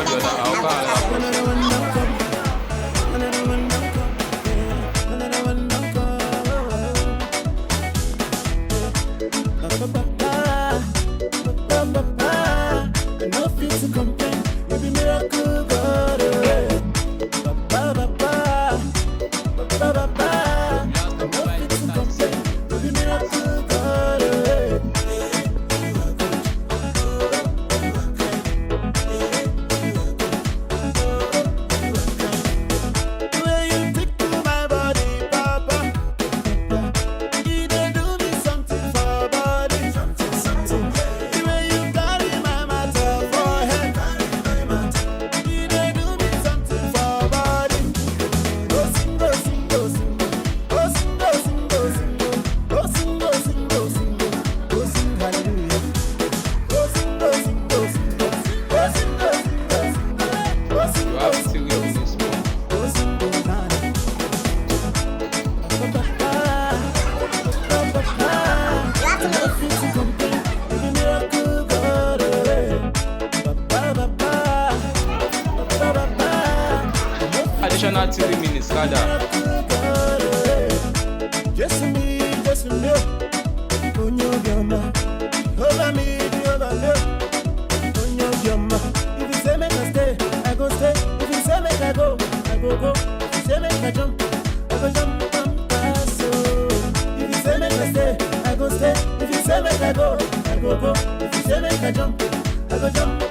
on the other. I'll call another person. You have 3 minutes more. Additional 3 minutes, rather. Just me, Onyogama. Over me, over me, Onyogama. If you say make I stay, I go stay. If you say make I go, I go. If you say make I jump, I go jump. So if you say make I stay, I go stay. If you say make I go, I go. If you say make I jump, I go jump.